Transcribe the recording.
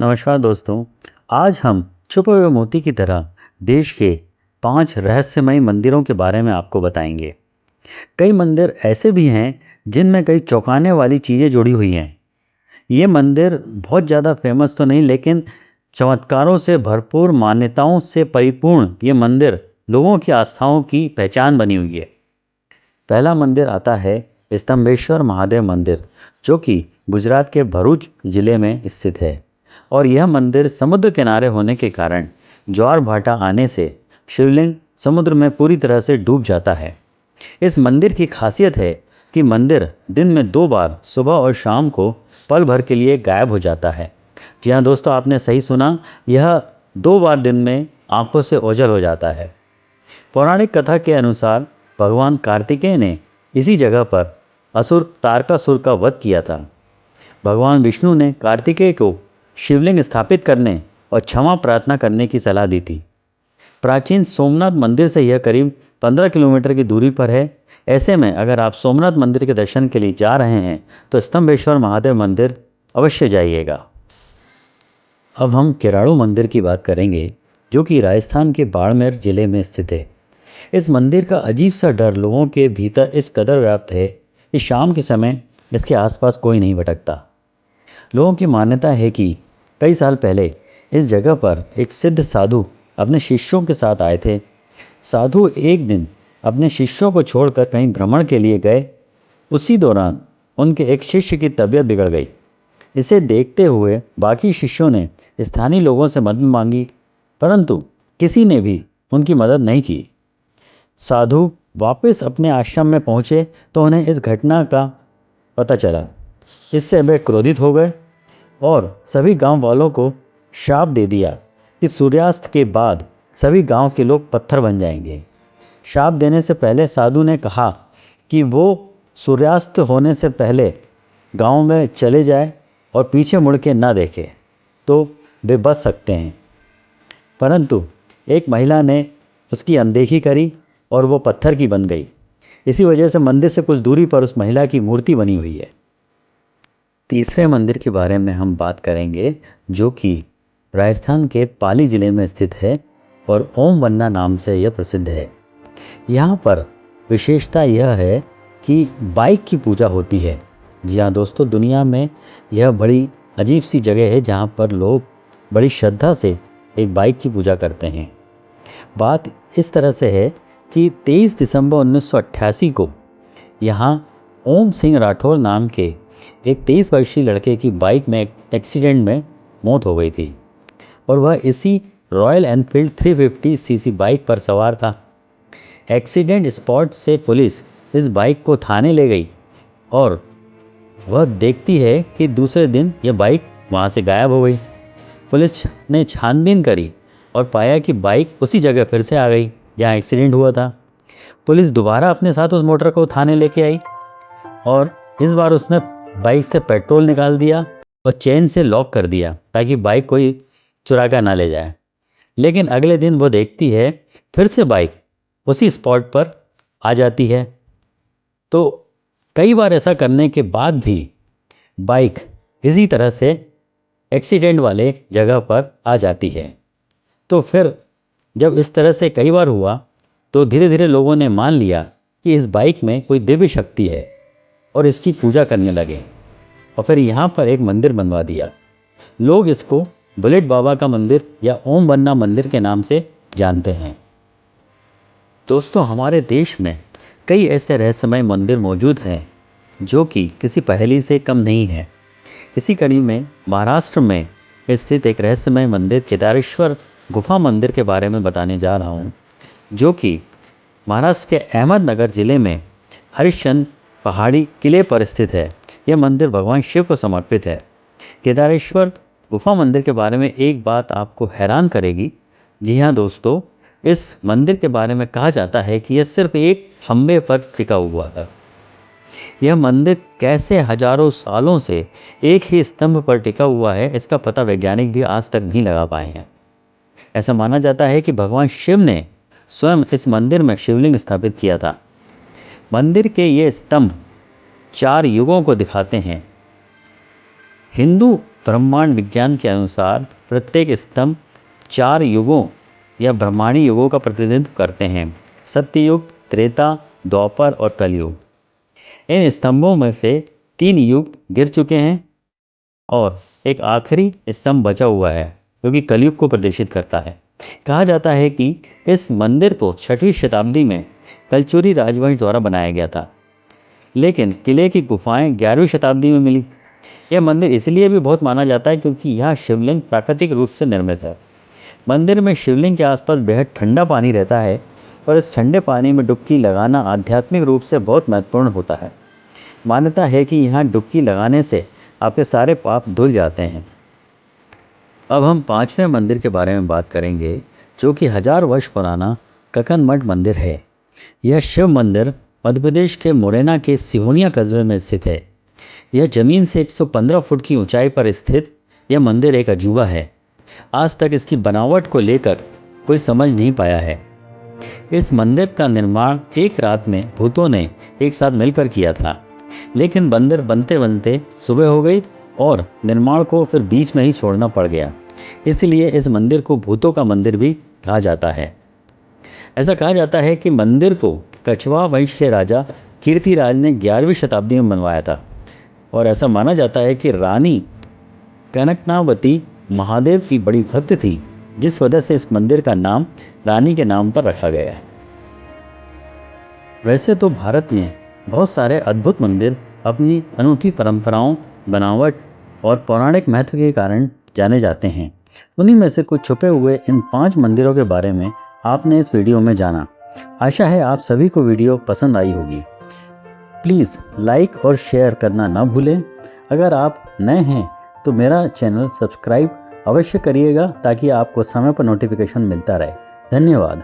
नमस्कार दोस्तों। आज हम छुपे हुए मोती की तरह देश के 5 रहस्यमयी मंदिरों के बारे में आपको बताएंगे। कई मंदिर ऐसे भी हैं जिनमें कई चौंकाने वाली चीज़ें जुड़ी हुई हैं। ये मंदिर बहुत ज़्यादा फेमस तो नहीं, लेकिन चमत्कारों से भरपूर, मान्यताओं से परिपूर्ण ये मंदिर लोगों की आस्थाओं की पहचान बनी हुई है। पहला मंदिर आता है स्तंभेश्वर महादेव मंदिर, जो कि गुजरात के भरूच जिले में स्थित है। और यह मंदिर समुद्र किनारे होने के कारण ज्वार भाटा आने से शिवलिंग समुद्र में पूरी तरह से डूब जाता है। इस मंदिर की खासियत है कि मंदिर दिन में 2 बार सुबह और शाम को पल भर के लिए गायब हो जाता है। जी हाँ दोस्तों, आपने सही सुना, यह 2 बार दिन में आंखों से ओझल हो जाता है। पौराणिक कथा के अनुसार भगवान कार्तिकेय ने इसी जगह पर असुर तारकासुर का वध किया था। भगवान विष्णु ने कार्तिकेय को शिवलिंग स्थापित करने और क्षमा प्रार्थना करने की सलाह दी थी। प्राचीन सोमनाथ मंदिर से यह करीब 15 किलोमीटर की दूरी पर है। ऐसे में अगर आप सोमनाथ मंदिर के दर्शन के लिए जा रहे हैं तो स्तंभेश्वर महादेव मंदिर अवश्य जाइएगा। अब हम किराड़ू मंदिर की बात करेंगे, जो कि राजस्थान के बाड़मेर जिले में स्थित है। इस मंदिर का अजीब सा डर लोगों के भीतर इस कदर व्याप्त है कि शाम के समय इसके आसपास कोई नहीं भटकता। लोगों की मान्यता है कि कई साल पहले इस जगह पर एक सिद्ध साधु अपने शिष्यों के साथ आए थे। साधु एक दिन अपने शिष्यों को छोड़कर कहीं भ्रमण के लिए गए। उसी दौरान उनके एक शिष्य की तबीयत बिगड़ गई। इसे देखते हुए बाकी शिष्यों ने स्थानीय लोगों से मदद मांगी, परंतु किसी ने भी उनकी मदद नहीं की। साधु वापस अपने आश्रम में पहुंचे तो उन्हें इस घटना का पता चला। इससे वे क्रोधित हो गए और सभी गांव वालों को श्राप दे दिया कि सूर्यास्त के बाद सभी गांव के लोग पत्थर बन जाएंगे। श्राप देने से पहले साधु ने कहा कि वो सूर्यास्त होने से पहले गांव में चले जाए और पीछे मुड़ के ना देखे तो वे बच सकते हैं। परंतु एक महिला ने उसकी अनदेखी करी और वो पत्थर की बन गई। इसी वजह से मंदिर से कुछ दूरी पर उस महिला की मूर्ति बनी हुई है। तीसरे मंदिर के बारे में हम बात करेंगे, जो कि राजस्थान के पाली जिले में स्थित है और ओम वन्ना नाम से यह प्रसिद्ध है। यहाँ पर विशेषता यह है कि बाइक की पूजा होती है। जी हाँ दोस्तों, दुनिया में यह बड़ी अजीब सी जगह है जहाँ पर लोग बड़ी श्रद्धा से एक बाइक की पूजा करते हैं। बात इस तरह से है कि 23 दिसंबर 1988 को यहाँ ओम सिंह राठौर नाम के एक 23 वर्षीय लड़के की बाइक में एक्सीडेंट में मौत हो गई थी और वह इसी रॉयल एनफील्ड 350 सीसी बाइक पर सवार था। एक्सीडेंट स्पॉट से पुलिस इस बाइक को थाने ले गई और वह देखती है कि दूसरे दिन यह बाइक वहाँ से गायब हो गई। पुलिस ने छानबीन करी और पाया कि बाइक उसी जगह फिर से आ गई जहाँ एक्सीडेंट हुआ था। पुलिस दोबारा अपने साथ उस मोटर को थाने लेके आई और इस बार उसने बाइक से पेट्रोल निकाल दिया और चेन से लॉक कर दिया ताकि बाइक कोई चुरा कर ना ले जाए। लेकिन अगले दिन वो देखती है फिर से बाइक उसी स्पॉट पर आ जाती है। तो कई बार ऐसा करने के बाद भी बाइक इसी तरह से एक्सीडेंट वाले जगह पर आ जाती है। तो फिर जब इस तरह से कई बार हुआ तो धीरे धीरे लोगों ने मान लिया कि इस बाइक में कोई दिव्य शक्ति है और इसकी पूजा करने लगे और फिर यहाँ पर एक मंदिर बनवा दिया। लोग इसको बुलेट बाबा का मंदिर या ओम वन्ना मंदिर के नाम से जानते हैं। दोस्तों, हमारे देश में कई ऐसे रहस्यमय मंदिर मौजूद हैं जो कि किसी पहेली से कम नहीं है। इसी कड़ी में महाराष्ट्र में स्थित एक रहस्यमय मंदिर केदारेश्वर गुफा मंदिर के बारे में बताने जा रहा हूँ, जो कि महाराष्ट्र के अहमदनगर जिले में हरिश्चंद्र पहाड़ी किले पर स्थित है। यह मंदिर भगवान शिव को समर्पित है। केदारेश्वर गुफा मंदिर के बारे में एक बात आपको हैरान करेगी। जी हाँ दोस्तों, इस मंदिर के बारे में कहा जाता है कि यह सिर्फ एक खंभे पर टिका हुआ था। यह मंदिर कैसे हजारों सालों से एक ही स्तंभ पर टिका हुआ है, इसका पता वैज्ञानिक भी आज तक नहीं लगा पाए हैं। ऐसा माना जाता है कि भगवान शिव ने स्वयं इस मंदिर में शिवलिंग स्थापित किया था। मंदिर के ये स्तंभ 4 युगों को दिखाते हैं। हिंदू ब्रह्मांड विज्ञान के अनुसार प्रत्येक स्तंभ 4 युगों या ब्रह्मांडी युगों का प्रतिनिधित्व करते हैं: सत्ययुग, त्रेता, द्वापर और कलयुग। इन स्तंभों में से 3 युग गिर चुके हैं और एक आखिरी स्तंभ बचा हुआ है जो कि कलयुग को प्रदर्शित करता है। कहा जाता है कि इस मंदिर को 6वीं शताब्दी में कलचुरी राजवंश द्वारा बनाया गया था, लेकिन किले की गुफाएं 11वीं शताब्दी में मिली। यह मंदिर इसलिए भी बहुत माना जाता है क्योंकि यहाँ शिवलिंग प्राकृतिक रूप से निर्मित है। मंदिर में शिवलिंग के आसपास बेहद ठंडा पानी रहता है और इस ठंडे पानी में डुबकी लगाना आध्यात्मिक रूप से बहुत महत्वपूर्ण होता है। मान्यता है कि यहाँ डुबकी लगाने से आपके सारे पाप धुल जाते हैं। अब हम 5वें मंदिर के बारे में बात करेंगे, जो कि 1000 वर्ष पुराना ककन मठ मंदिर है। यह शिव मंदिर मध्य प्रदेश के मुरैना के सिहोनिया कस्बे में स्थित है। यह जमीन से 115 फुट की ऊंचाई पर स्थित यह मंदिर एक अजूबा है। आज तक इसकी बनावट को लेकर कोई समझ नहीं पाया है। इस मंदिर का निर्माण एक रात में भूतों ने एक साथ मिलकर किया था, लेकिन मंदिर बनते बनते सुबह हो गई और निर्माण को फिर बीच में ही छोड़ना पड़ गया। इसलिए इस मंदिर को भूतों का मंदिर भी कहा जाता है। ऐसा कहा जाता है कि मंदिर को कछवाहा वंश के राजा कीर्तिराज ने 11वीं शताब्दी में बनवाया था और ऐसा माना जाता है कि रानी कनकनावती महादेव की बड़ी भक्त थी, जिस वजह से इस मंदिर का नाम रानी के नाम पर रखा गया है। वैसे तो भारत में बहुत सारे अद्भुत मंदिर अपनी अनूठी परंपराओं, बनावट और पौराणिक महत्व के कारण जाने जाते हैं। उन्हीं में से कुछ छुपे हुए इन 5 मंदिरों के बारे में आपने इस वीडियो में जाना। आशा है आप सभी को वीडियो पसंद आई होगी। प्लीज़ लाइक और शेयर करना ना भूलें। अगर आप नए हैं तो मेरा चैनल सब्सक्राइब अवश्य करिएगा ताकि आपको समय पर नोटिफिकेशन मिलता रहे। धन्यवाद।